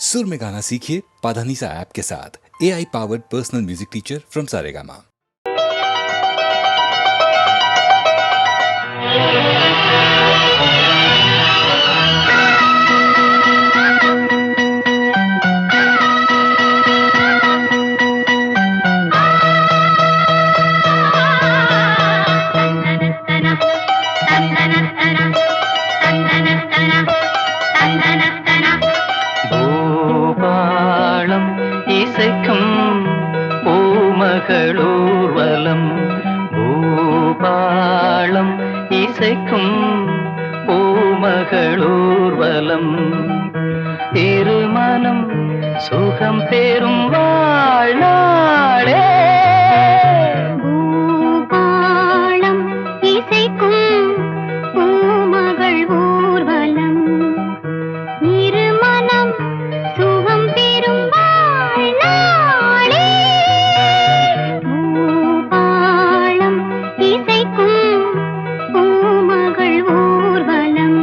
सुर में गाना सीखिए पाधानीसा ऐप के साथ। AI powered personal music teacher from Saregama. பூமகளூர்வலம் பூபாளம் இசைக்கும் பூமகளூர்வலம் திருமணம் சுகம் பெறும் வாழ்நாளே பூபாளம் இசைக்கும் பூமகள் ஊர்வலம் திருமணம் சுகம் பெறும் வாழ்நாளே பூபாளம் இசைக்கும் பூமகள் ஊர்வலம்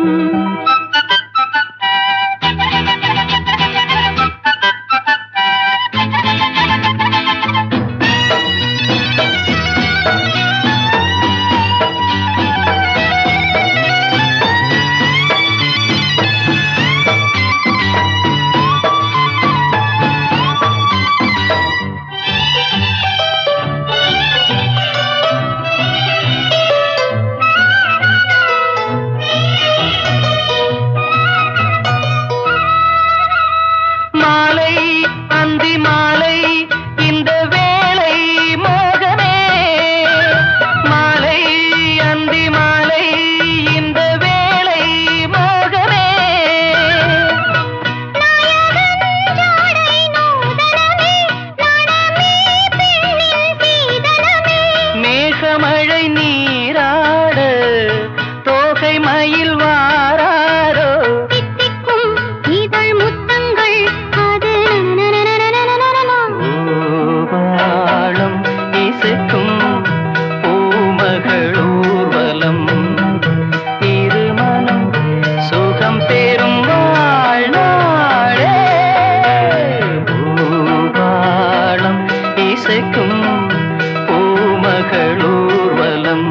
மழை நீராட தோகை மயில் வாராரோ தித்திக்கும் இதழ் முத்தங்கள் அது பூபாளம் இசைக்கும் பூமகளூர்வலம் திருமணம் சுகம் பெறும் வாழ்நாளே பூபாளம் இசைக்கும் பூமகளூர்வலம்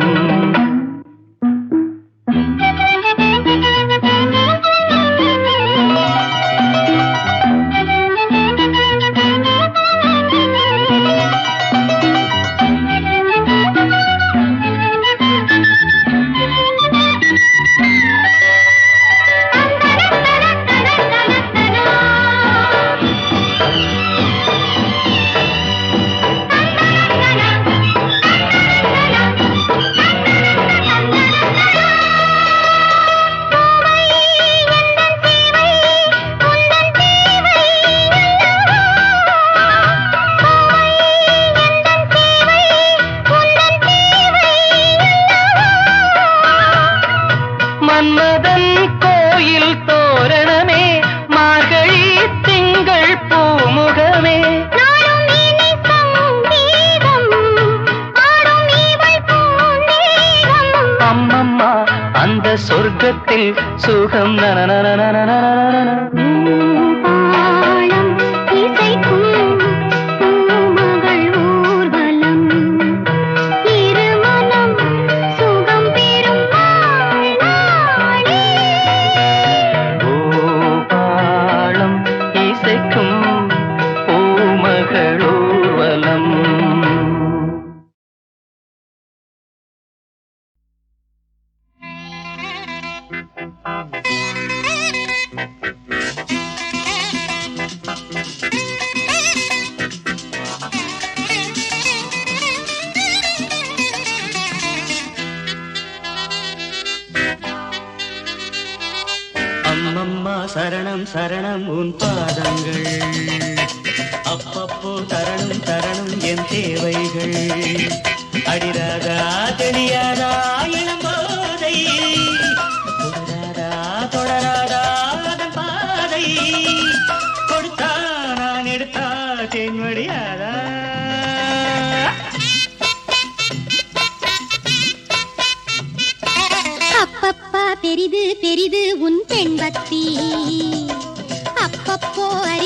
மன்மதன் கோயில் தோரணமே மார்கழி திங்கள் பூமுகமே அம்மம்மா அந்த சொர்க்கத்தில் சுகம் பூபாளம் இசைக்கும் பூமகள் ஊர்வலம் திருமணம் சுகம் பெறும் வாழ்நாளே பூபாளம் இசைக்கும் பூமகளூர்வலம் அம்மம்மா சரணம் சரணம் உன் பாதங்கள் அப்பப்போ தரணும் தரணும் என் தேவைகள் அடிராதா தெரியாதா இளம்போதை தொடராதா தொடராதா அதன் பாதை கொடுத்தா நான் எடுத்தா தேன்மடியாதா அப்பப்பா பெரிது பெரிது உன் பெண் பக்தி அப்பப்போ அறி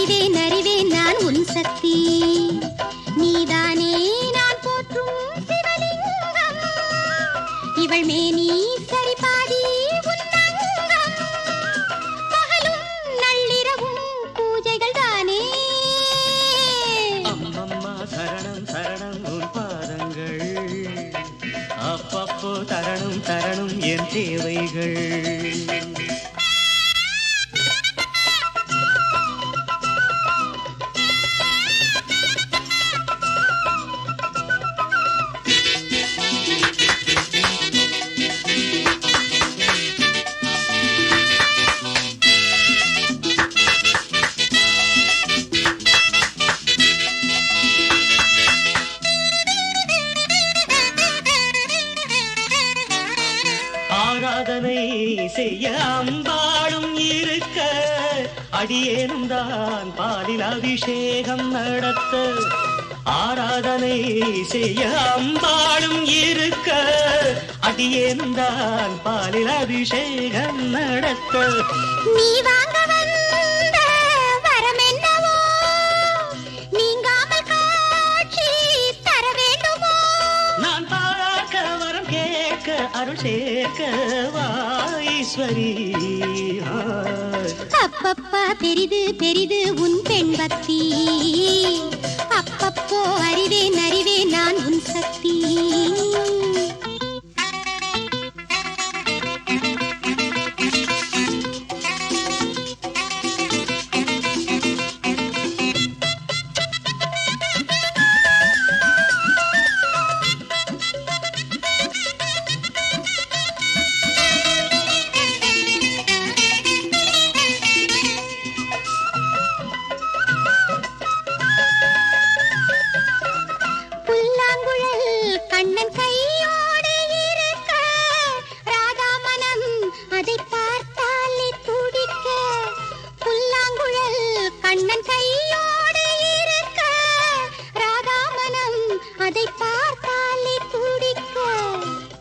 அடியேனும் தான் பாலில் அபிஷேகம் நடத்த ஆராதனை செய்ய அம்பாளும் இருக்க அடியேனும் தான் பாலில் அபிஷேகம் நடத்த நீ வாங்க வந்த வரம் என்னவோ நீங்காமல் காட்சி தர வேண்டுமோ நான் பார்க்க வரம் கேட்க அருள் சேர்க்க வாஈஸ்வரி அப்பப்பா பெரிது பெரிது உன் பெண் பக்தி அப்பப்போ அறிவேன் அறிவேன் நான் உன் சக்தி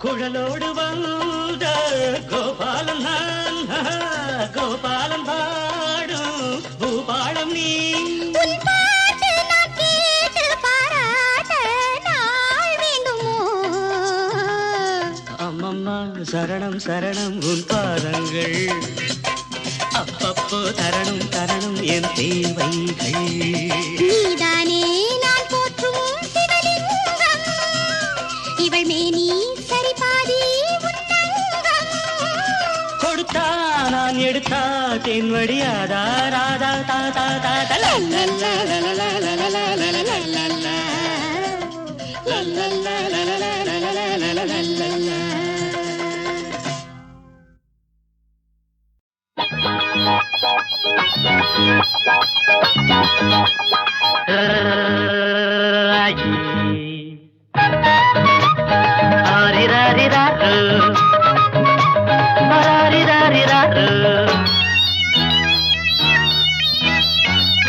குழலோடு வந்த கோபாலன் நான் கோபாலன் பாடும் பூபாலம் நீ அம்மம்மா சரணம் சரணம் உன் பாதங்கள் அப்பப்போ தரணும் தரணும் என் தேவைகள் நீதானே நான் போற்றும் சிவலிங்கம் இவள் மேனி சரிபாதி உன்னங்கம் கொடுத்தா நான் எடுத்தா தென்வடியாதா ராதா தாதா தாதா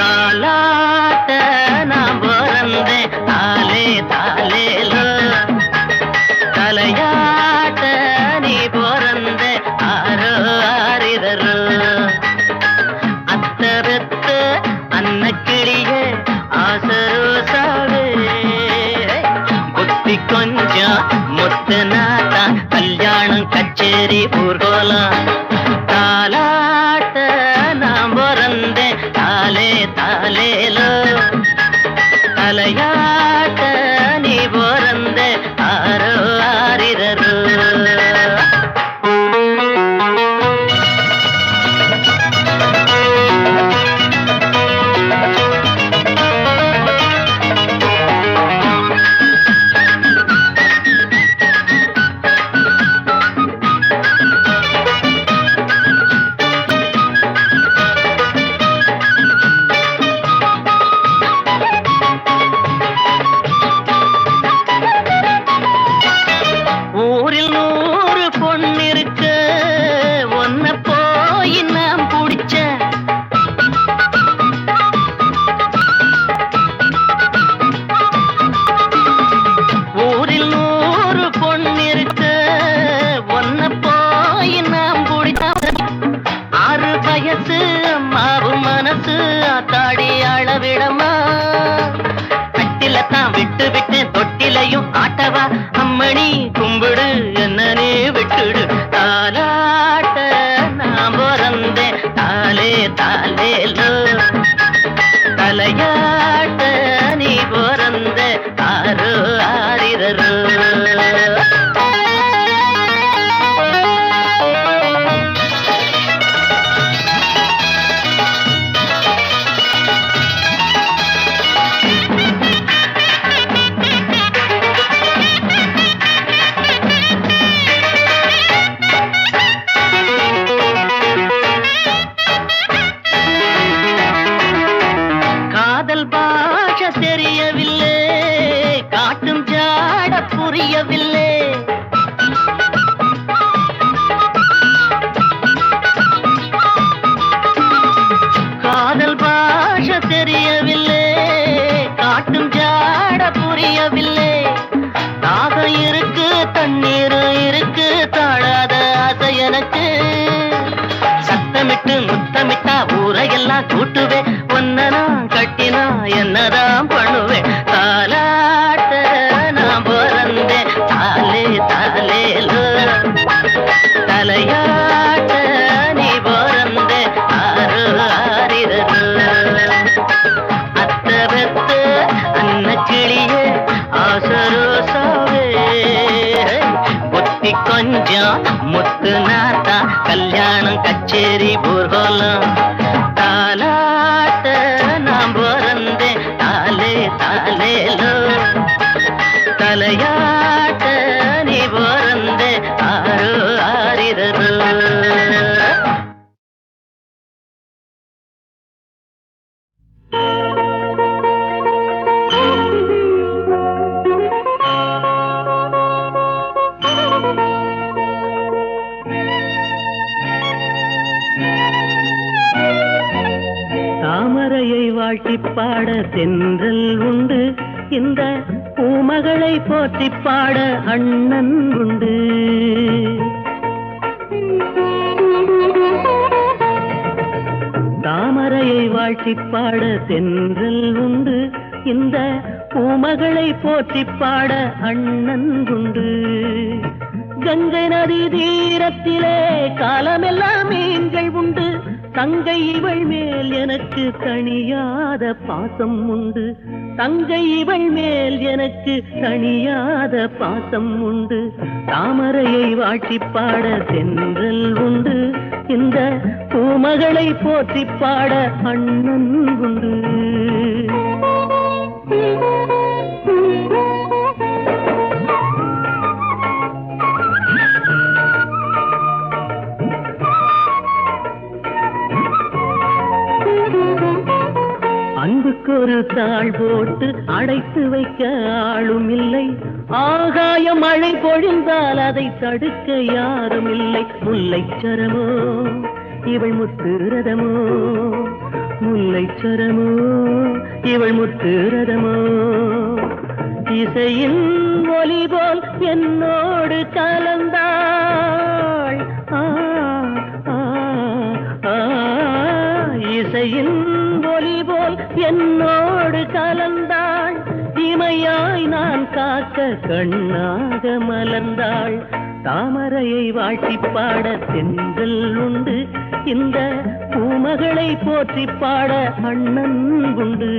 தாலாட்ட நாம் பிறந்தே தாலே தாலேலோ தலையாட்ட நீ பிறந்தே ஆரோ ஆரிதரோ அத்தரத்து அன்னக்கிளியே ஆசரோசாவே புத்தி கொஞ்சம் முத்து நாத்தா கல்யாணம் கச்சேரி ஊர்கோலம் தாலாட்ட நாம் பிறந்தே தாலே தாலேலோ தலையாட்ட நீ பிறந்தே ஆரோ ஆரிரரோ ஊரில் 100 பொண்ணு இருக்க ஒன்ன போய் நான் பிடிச்ச ஊரில் 100 பொண்ணு இருக்க ஒன்ன போய் நான் பிடிச்ச 6 வயசு அம்மாவு மனசு ஆத்தாடி அளவிடமா கட்டில தான் விட்டு விட்டு தொட்டிலையும் ஆட்டவா அம்மணி கும்பிடு என்னனே விட்டுடு தாலாட்ட நான் பிறந்தே தாலே தாலேலோ தலையாட்ட நீ பிறந்தே ஆரோ ஆரிரரோ காதல் பாஷ தெரியவில்லை காட்டும் ஜாட புரியவில்லை எல்லாம் கூட்டுவேன் ஒன்ன நான் கட்டினா என்னதான் பண்ணுவேன் தாலாட்ட நான் பிறந்தேன் தாலே தாலேலோ தலையாட்ட நீ பிறந்தே ஆறு ஆறிரோ அத்த பெத்த அன்ன கிளியே ஆசரோசாவே புத்தி கொஞ்சம் முத்து நாத்தா கல்யாணம் கச்சேரி ஊர்வலம் தாலாட்ட நான் பிறந்தேன் தாலே தாலேலோ தலையாட்ட நீ பிறந்தே ஆறு ஆறிரோ தாமரையை வாழ்த்தி பாட தென்றல் உண்டு இந்த பூமகளை போற்றி பாட அண்ணன் உண்டு தாமரையை வாழ்த்தி பாட தென்றல் உண்டு இந்த பூமகளை போற்றி பாட அண்ணன் உண்டு கங்கை நதி தீரத்திலே காலமெல்லாம் மீன்கள் உண்டு தங்கை இவள் மேல் எனக்கு தணியாத பாசம் உண்டு தங்கை இவள் மேல் எனக்கு தணியாத பாசம் உண்டு தாமரையை வாட்டி பாட தென்றல் உண்டு இந்த பூமகளை போற்றி பாட அண்ணன் உண்டு அன்புக்கு ஒரு தாழ் போட்டு அடைத்து வைக்க ஆளும் இல்லை ஆகாயம் மழை பொழிந்தால் அதை தடுக்க யாரும் இல்லை முல்லைச்சரமோ இவள் முத்து ரதமோ முல்லைச்சரமோ இவள் முத்து ரதமோ இசையின் ஒலி போல் என்னோடு கலந்தாள் இசையின் ஒலி போல் என்னோடு கலந்தாள் இமையாய் நான் காக்க கண்ணாக மலர்ந்தாள் தாமரையை வாழ்த்தி பாட தென்றல் உண்டு இந்த பூமகளை போற்றி பாட அண்ணன் உண்டு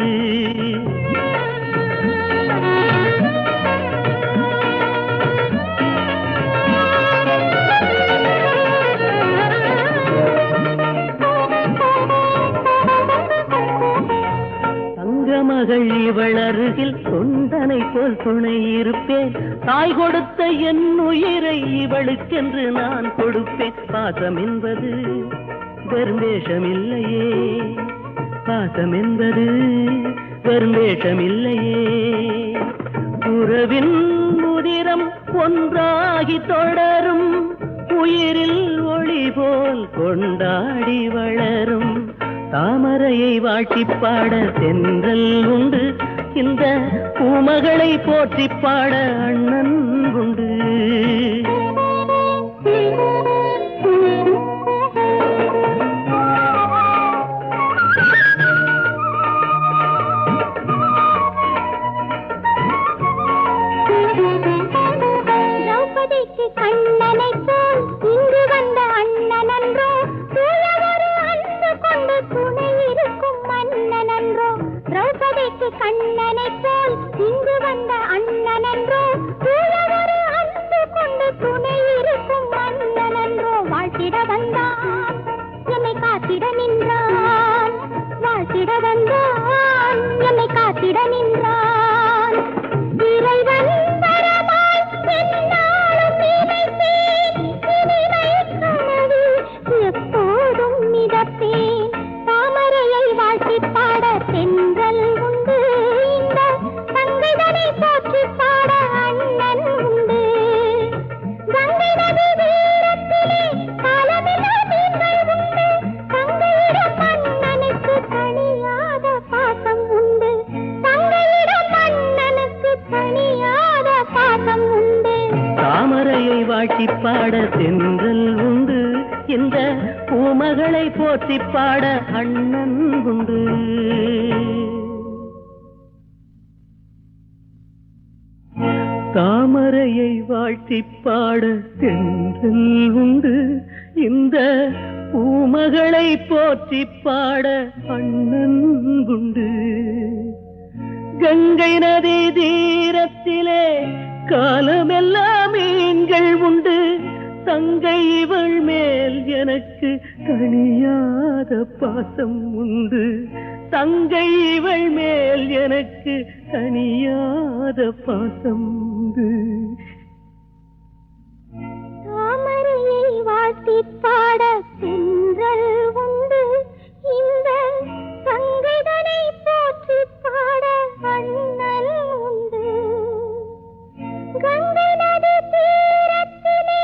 மகள் இவள் அருகில் தொண்டனை போல் துணை இருப்பேன் தாய் கொடுத்த என் உயிரை இவளுக்கென்று நான் கொடுப்பேன் பாசம் என்பது வெறும் வேஷமில்லையே பாசம் என்பது வெறும் வேஷமில்லையே உறவின் முதிரம் ஒன்றாகி தொடரும் உயிரில் ஒளி போல் கொண்டாடி வளரும் தாமரையை வாழ்த்தி பாட தென்றல் உண்டு இந்த பூமகளை போற்றி பாட அண்ணன் உண்டு திரௌபதிக்கு கண்ணனை போல் இங்கு வந்த அண்ணன் அன்றோ கொண்டு துணை இருக்கும் மன்னன் அன்றோ திரௌபதிக்கு கண்ணனை போல் இங்கு வந்த அண்ணன் அன்றோ ஒரு அன்பு கொண்டு துணை இருக்கும் மன்னன் அன்றோ வாழ்த்திட வந்தான் என்னை காத்திட நின்றான் வாழ்த்திட வந்தான் என்னை காத்திட நின்றான் இறைவன் வரமாய் என்னாலும் நினைத்தேன் இனிமை கனவு எப்போதும் மிதப்பேன் தாமரையை வாழ்த்தி பாட தென்றல் உண்டு இந்த தங்கைதனை போற்றி பாட அண்ணன் உண்டு கங்கை நதி தீரத்திலே காலமெல்லாம் மீன்கள் உண்டு தங்கையிடம் மன்னனுக்கு தணியாத பாசம் உண்டு தங்கையிடம் மன்னனுக்கு தணியாத பாசம் உண்டு தாமரையை வாழ்த்தி பாட தென்றல் உண்டு இந்த பூம பூமகளை போற்றி பாட அண்ணன் உண்டு. தாமரையை வாழ்த்தி பாட தென்றல் உண்டு. இந்த பூமகளை போற்றி பாட அண்ணன் உண்டு. கங்கை நதி தீரத்திலே காலமெல்லாம் மீன்கள் உண்டு. தங்கை இவள் மேல் எனக்கு தனியாத பாசம் உண்டு. தங்கை இவள் மேல் எனக்கு தனியாத பாசம் உண்டு. தாமரையை வாழ்த்தி பாட தென்றல் உண்டு. இந்த சங்கதனை போற்றி பாட அண்ணல் உண்டு. கங்கை நதி தீரத்திலே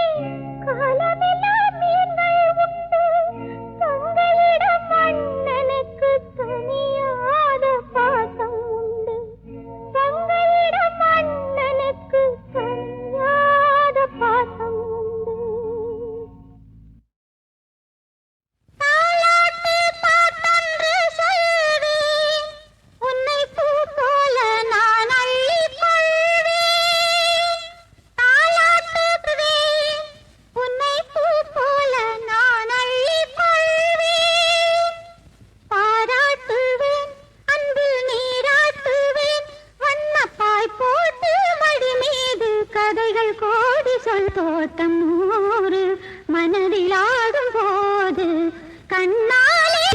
காலமெல்லாம் மீன்கள் உண்டு. தங்கையிடம் அண்ணனுக்கு தனியாத பாசம் உண்டு. தங்கையிடம் அண்ணனுக்கு தனியாத பாசம் உண்டு. தாலாட்டு பாட்டொன்று சொல்வேன், உன்னை பூ போல நான் அள்ளிக் கொள்வேன். தாலாட்டுவேன், உன்னை பூ போல நான் அள்ளிக் கொள்வேன். பாராட்டுவேன், அன்பில் நீராட்டுவேன். வண்ணப்பாய் போட்டு மடி மீது கதைகள் கோடி சொல். தோட்டம் நூறு மனதில் ஆடும் போது கண்ணாலே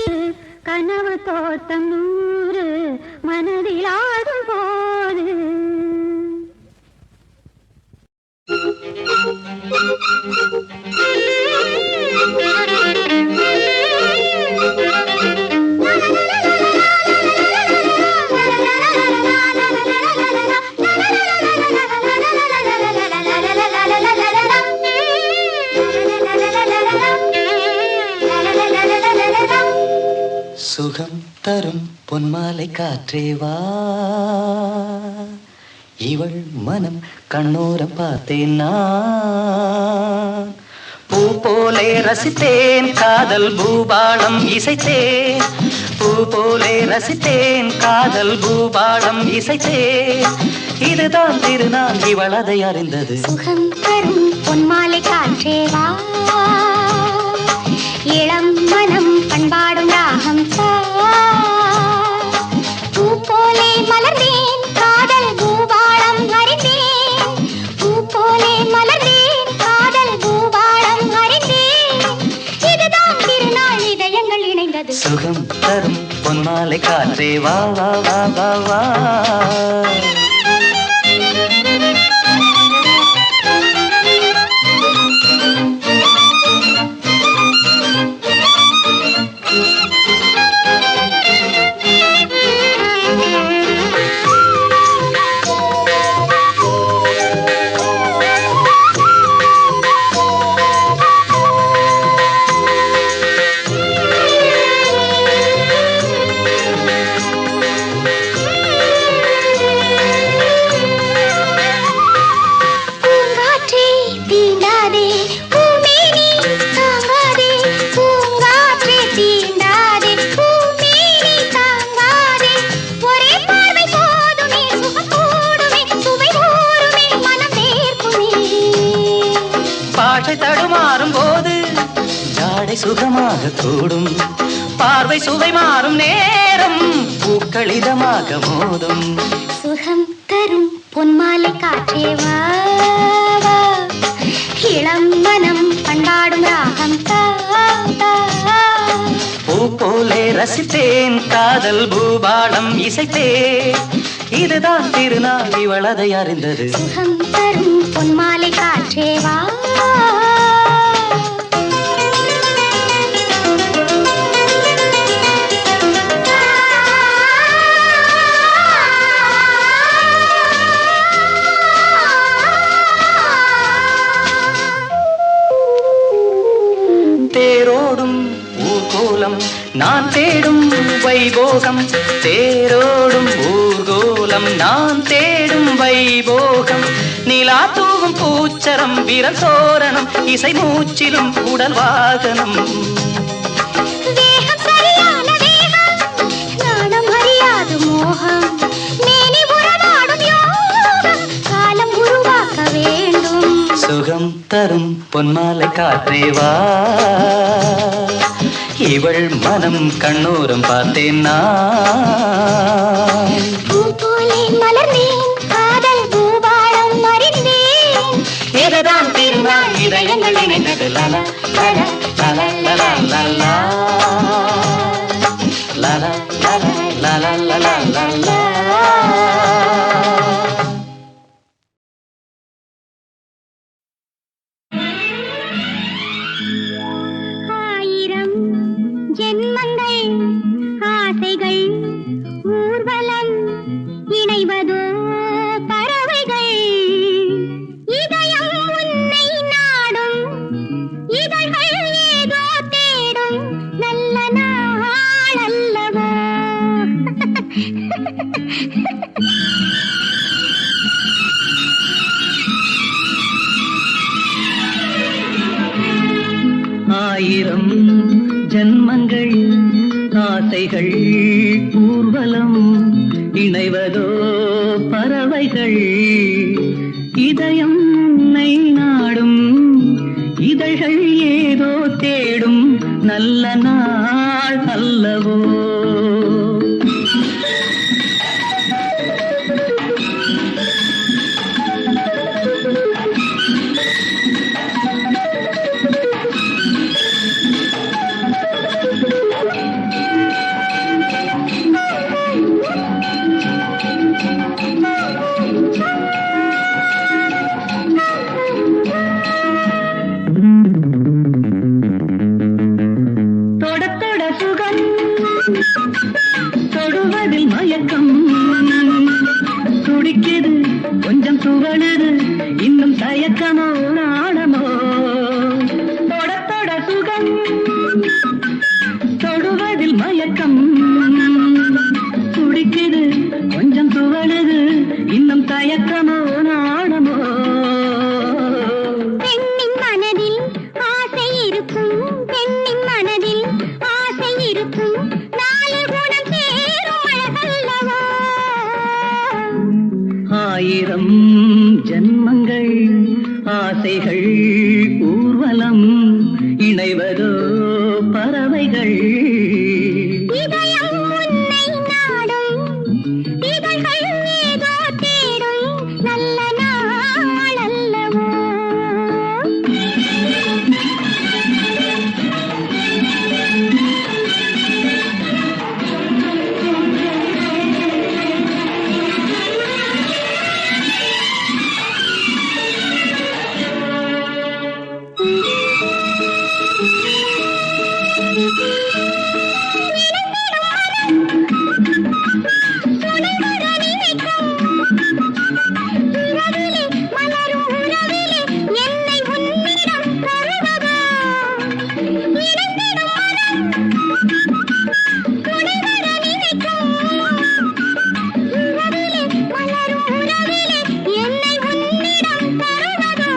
கனவு. தோட்டம் நூறு மனதில் ஆடும் போது சுகம் தரும் பொன்மாலை காற்றேவா, இவள் மனம் கண்ணோரம் பார்த்தேன் நான். பூ போலே ரசித்தேன் காதல் பூபாளம் இசைத்தேன். பூ போலே ரசித்தேன் காதல் பூபாளம் இசைத்தேன். இதுதான் திருநாள், இவள் அதை அறிந்தது. சுகம் தரும் பொன்மாலை காற்றேவா, இளம் மனம் பண்பாடும் ராகம் தா. பூ போலே மலர்ந்தேன் காதல் பூபாளம் அறிந்தேன். பூ போலே மலர்ந்தேன் காதல் பூபாளம் அறிந்தேன். இதுதான் திருநாள், இதயங்கள் இணைந்தது. சுகம் தரும் பொன்மாலை காற்றே வா வா வா வா வா. தடுமாறும் போது ஜாடை சுகமாக கூடும். பார்வை சுவை மாறும் நேரம் பூக்கள் இதமாக மோதும். சுகம் தரும் பொன்மாலை காற்றே வா வா, இளம் மனம் பண்பாடும் ராகம் தா தா. பூ போலே ரசித்தேன் காதல் பூபாளம் இசைத்தேன். இதுதான் திருநாள், இவள் அதை அறிந்தது. சுகம் தரும் பொன்மாலை காற்றே வா. தேரோடும் ஊர்கோலம் நான் தேடும் வைபோகம். தேரோடும் ஊர்கோலம் நான் தேடும் வைபோகம். நிலா தூவும் பூச்சரம் விரல் சோரணம் இசை மூச்சிலும் உடல் வாகனம். வேகம் சரியான வேகம் நாணம் அறியாது மோகம் மேனி உறவாடும் யோகம் காலம் உருவாக்க வேண்டும் சுகம் தரும் பொன்மாலை காற்றேவா இவள் மனம் கண்ணோரம் பார்த்தேன் நான் பூ போலே மலர்ந்தேன் காதல் பூபாலம் அறிந்தேன் இதுதான் திருநாள் இதயங்கள் இணைந்தது லலா லலா லலா லலா லலா லலா லலா லலா லலா லலா. ஆயிரம் ஜென்மங்கள் ஆசைகள் ஊர்வலம் இணைவதோ பறவைகள் இதயம் உன்னை நாடும் இதழ்கள் ஏதோ தேடும் நல்ல நாள் அல்லவோ ஆயிரம் ஜன்மங்கள் ஆசைகள் ஊர்வலம் இணைவதோ பறவைகள் இதயம் உன்னை நாடும் இதழ்கள் ஏதோ தேடும் நல்ல நாள் அல்லவோ தொடுவதில் மயக்கம் துடிக்குது கொஞ்சம் துவழுது இன்னும் தயக்கமோ நாணமோ தொட தொட சுகம் தொடுவதில் மயக்கம் துடிக்குது கொஞ்சம் துவழுது இன்னும் தயக்கமோ நாணமோ பெண்ணின் மனதில் ஆசை இருக்கும் பெண்ணின் மனதில் ஆசை இருக்கும் நாலு குணம் சேரும் அழகல்லவோ ஆயிரம் ஜன்மங்கள் ஆசைகள் ஊர்வலம் இணைவதோ பறவைகள் இதயம் உன்னை நாடும் இதழ்கள் ஏதோ தேடும் நல்ல நாள் அல்லவோ இரவிலே மலரும் உறவிலே என்னை உன்னிடம் தருவதோ இணைந்திடும் மனம் துணைவர நினைக்கும் இரவிலே மலரும் உறவிலே என்னை உன்னிடம் தருவதோ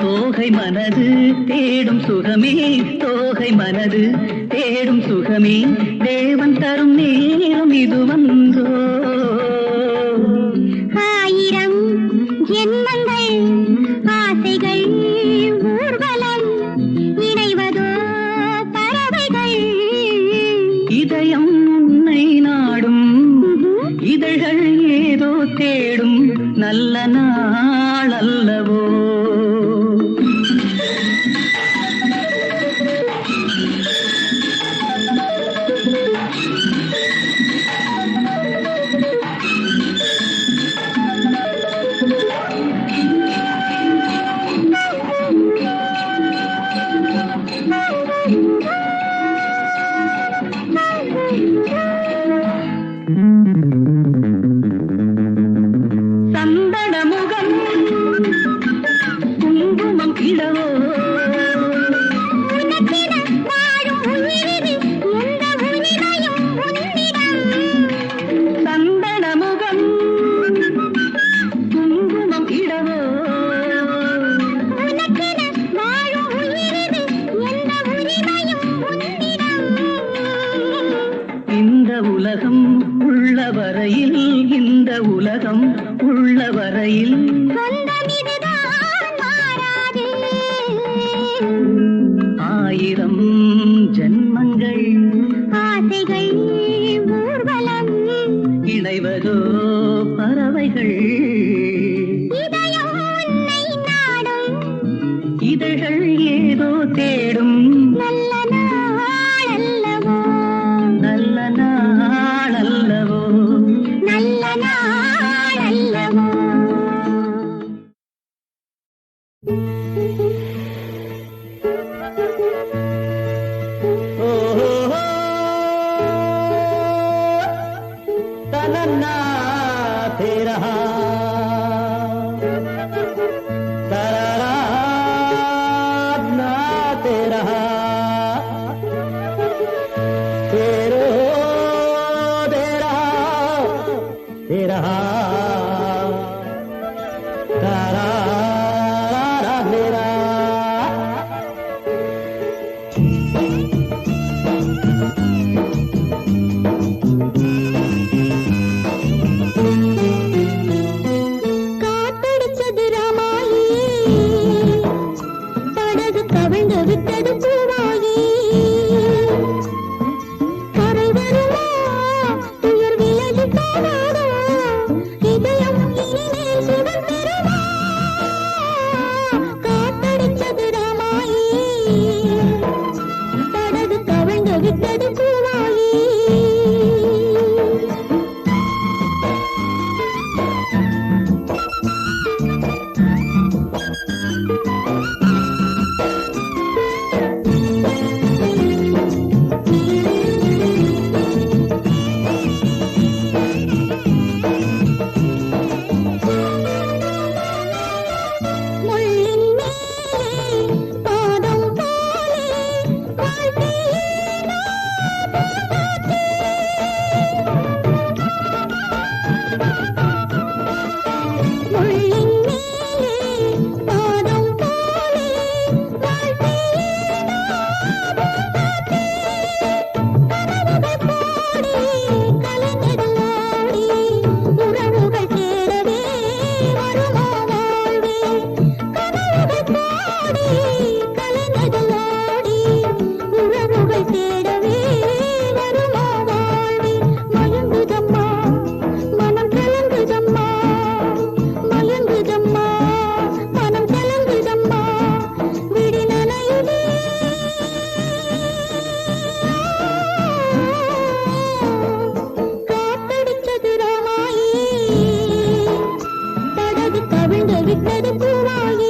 தோகை மனது தேடும் சுகமே தோகை மனது தேடும் சுகமே தேவன் தரும் நேரம் இது வந்தோ ஆயிரம் ஜென்மங்கள் ஆசைகள் ஊர்வலம் இணைவதோ பறவைகள் இதயம் உன்னை நாடும் இதழ்கள் ஏதோ தேடும் நல்ல நாள் அல்லவோ சந்தன முகம் உலகம் உள்ள வரையில், இந்த உலகம் உள்ள வரையில் சொந்தம் இதுதான் மாறாது. ஆயிரம் ஜன்மங்கள் ஆசைகள் ஊர்வலம், இணைவதோ பறவைகள். இதயம் உன்னை நாடும், இதழ்கள் ஏதோ தேடும். நல்ல நாள் அல்லவோ, நல்ல நாள் அல்லவோ, நல்ல நாள் அல்லவோ. तनन्ना तेरा तरारा तेरा तेरो तेरा तेरा तारा तेरा காத்தடிச்சது ராமாயி, படகு கவிழ்ந்து விட்டது பூவாயி. கரை வருமா, துயர் விலகி போகாதோ, இதயம் இனிமேல் சுகம் பெறுமா. காத்தடிச்சது ராமாயி, படகு கவிழ்ந்து விட்டது பூவாயி. முள்ளின் மேலே பாதம் போலே வாழ்க்கையே முள்ளின் மேலே பாதம் போலே வாழ்க்கையே கனவுகள் போடி கலைஞர்களாடி உறவுகள் தேடவே வருமா வாழ்வே. கனவுகள் போடி கலைஞர்களாடி உறவுகள் தேடவே வருமா வாழ்வே. மயங்குதம்மா மனம் கலங்குதம்மா, மயங்குதம்மா மனம் கலங்குதம்மா, விடி நனையுதே. காத்தடிச்சது ராமாயி, படகு கவிழ்ந்து விட்டது பூவாயி.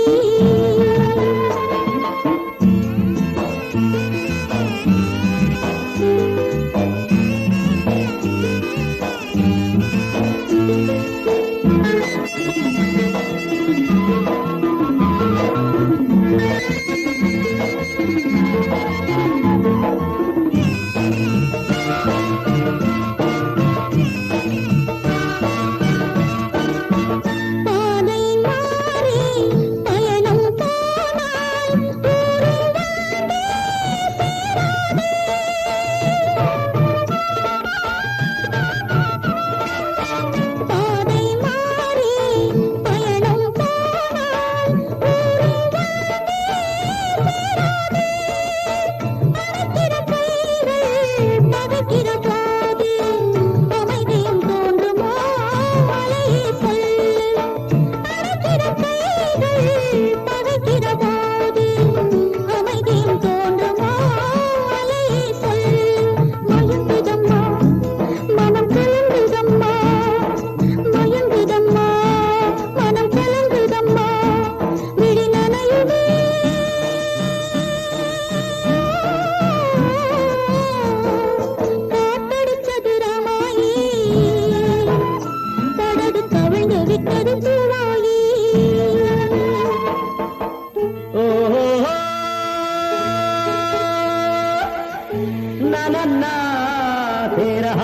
பாதை மாறி பயணம் போனால் ஊரில் வந்தே சேராதே. பாதை மாறி பயணம் போனால் ஊரில் வந்தே சேராதே. பறக்கிற பயிர்கள் பறக்கிற போது அமைதியும் தோன்றுமோ, மலையே சொல்லு. பறக்கிற பயிர்கள் பறக்கிற போது அமைதியும் தோன்றுமோ, மலையே சொல்லு. மயங்குதம்மா மனம் கலங்குதம்மா, மயங்குதம்மா மனம் கலங்குதம்மா, விழி நனையுதே. காத்தடிச்சது ராமாயி, படகு கவிழ்ந்து விட்டது பூவாயி. ஓஹோ नन्ना तेरा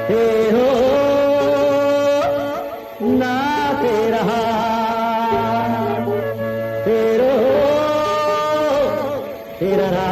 तेरो ना तेरा तेरो तेरा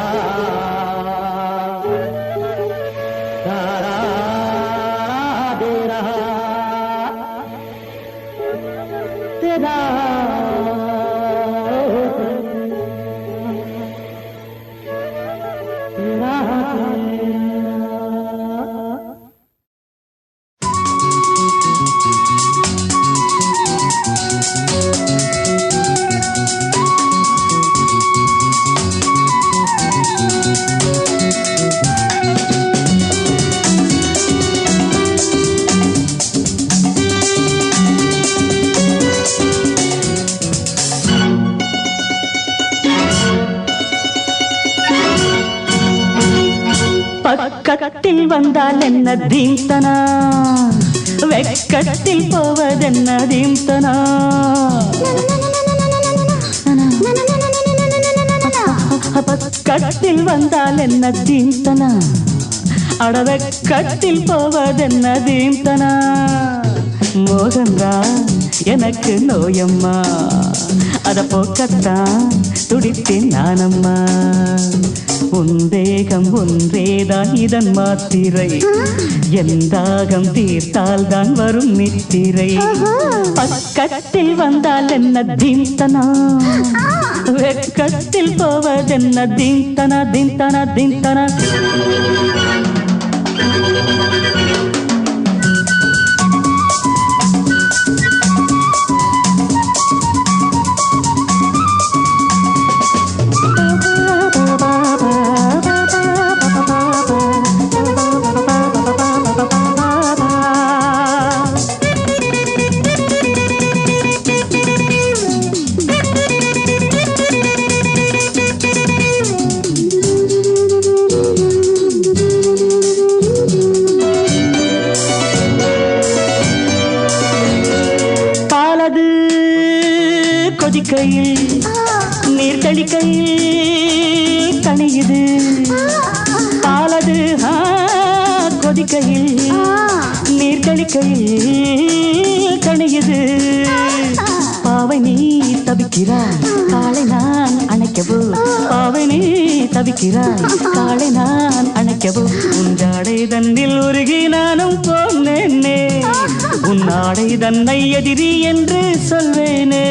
பக்கத்தில் வந்தால் என்ன தீம்தனா, வெக்கத்தில் போவதென்ன தீம்தனா. பக்கத்தில் வந்தால் என்ன தீம்தனா, அடவெக்கத்தில் போவதென்ன தீம்தனா. மோகந்தா எனக்கு நோயம்மா, அத போக்கத்தான் துடித்தேன் நானம்மா. உந்தேகம் ஒன்றேதான் இதன் மாத்திரை, எந்தாகம் தீர்த்தால் தான் வரும் நித்திரை. பக்கத்தில் வந்தால் என்ன தீம்தனா, வெக்கத்தில் போவதென்ன தீம்தனா தீம்தனா தீம்தனா. கொதிக்கையில் நீர் தெளிக்கையில் கணியுது பாலது. கொதிக்கையில் நீர் தெளிக்கையில் கணியுது. பாவை நீ தவிக்கிறாய் காலை நான் அணைக்கவோ, பாவை நீ தவிக்கிறாய் காலை நான் அணைக்கவோ. உண்டாடை தன்னில் உருகி நானும் போனேனே, உன்னாடை தன்னை எதிரி என்று சொல்வேனே.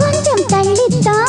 கொஞ்சம் தள்ளித்தான்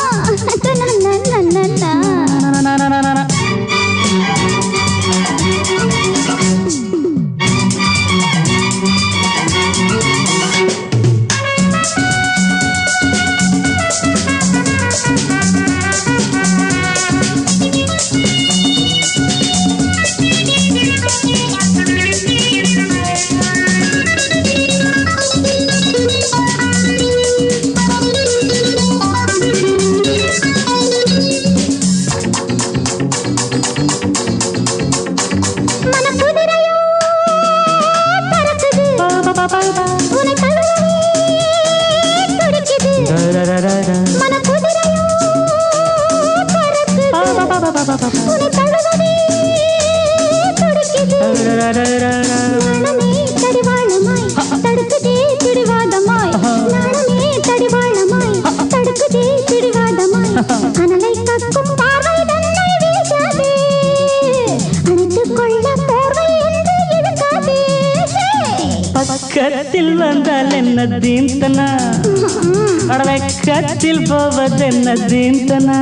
பக்கத்தில் வந்தால் என்ன தீம்தனா, அடவெக்கத்தில் போவதென்ன தீம்தனா.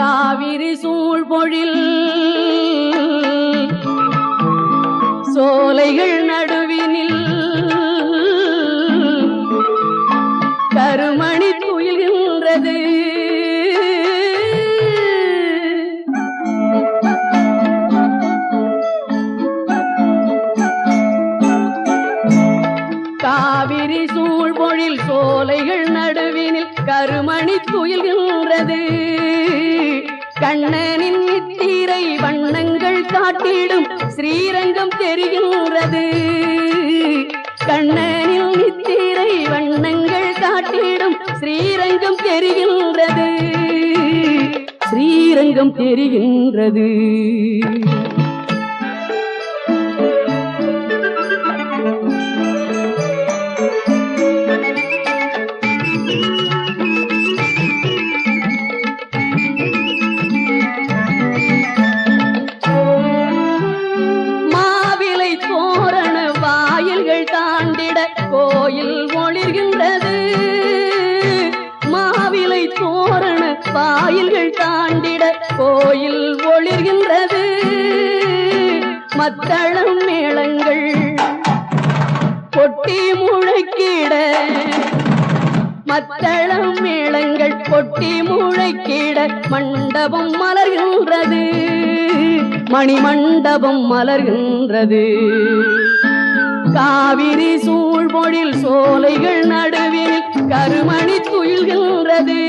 காவிரி சூழ்பொழில் சோலைகள் நடுவினில் கருமணி துயில்கின்றது. காவிரி சூழ்பொழில் பொழில் சோலைகள் நடுவினில் கருமணி துயில்கின்றது. கண்ணனின் நித்திரை வண்ணங்கள் காட்டிடும் ஸ்ரீரங்கம் தெரிகின்றது. கண்ணனின் நித்திரை வண்ணங்கள் காட்டிடும் ஸ்ரீரங்கம் தெரிகின்றது. ஸ்ரீரங்கம் தெரிகின்றது. மாவிலை தோரண வாயில்கள் தாண்டிட கோயில் ஒளிர்கின்றது. மாவிலை தோரண வாயில்கள் தாண்டிட கோயில் ஒளிர்கின்றது. மத்தளம் மேளங்கள் கொட்டி முழக்கிட, மத்தளம் மேளங்கள் கொட்டி முழக்கிட மண்டபம் மலர்கின்றது. மணிமண்டபம் மலர்கின்றது. காவிரி சூழ்பொழில் சோலைகள் நடுவில் கருமணி துயில்கின்றது.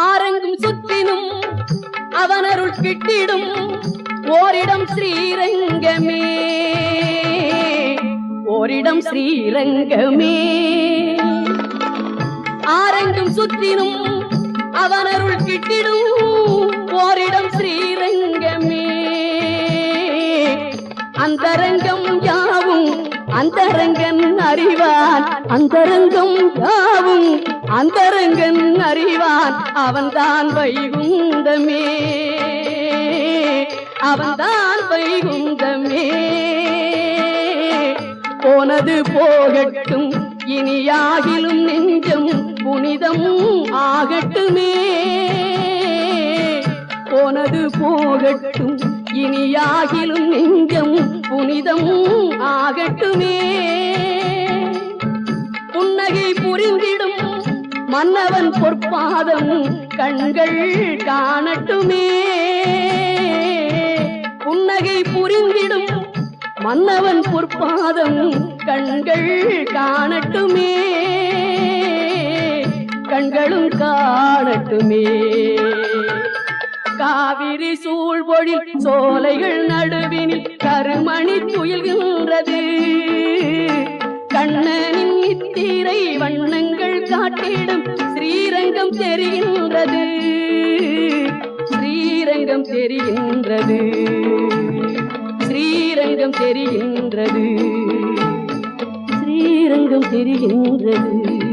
ஆரங்கும் சுற்றினும் அவனருள் கிட்டிடும் ஓரிடம் ஸ்ரீரங்கமே. ஓரிடம் ஸ்ரீரங்கமே. ஆரங்கும் சுற்றினும் அவனருள் கிட்டிடும் ஓரிடம் ஸ்ரீரங்கமே. அந்தரங்கம் யாவும் அந்தரங்கன் அறிவான். அந்தரங்கம் யாவும் அந்தரங்கன் அறிவான். அவன்தான் வைகுந்தமே. அவன்தான் வைகுந்தமே. போனது போகட்டும் இனியாகிலும் நெஞ்சம் புனிதம் ஆகட்டுமே. போனது போகட்டும் இனியாகிலும் நெஞ்சம் புனிதம் ஆகட்டுமே. புன்னகை புரிந்திடும் மன்னவன் பொற்பாதம் கண்கள் காணட்டுமே. புன்னகை புரிந்திடும் மன்னவன் பொற்பாதம் கண்கள் காணட்டுமே. கண்களும் காணட்டுமே. காவிரி சூழ்பொழில் சோலைகள் நடுவினில் கருமணி துயில்கின்றது. கண்ணனின் நித்திரை வண்ணங்கள் காட்டிடும் ஸ்ரீரங்கம் தெரிகின்றது. ஸ்ரீரங்கம் தெரிகின்றது. ஸ்ரீரங்கம் தெரிகின்றது. ஸ்ரீரங்கம் தெரிகின்றது.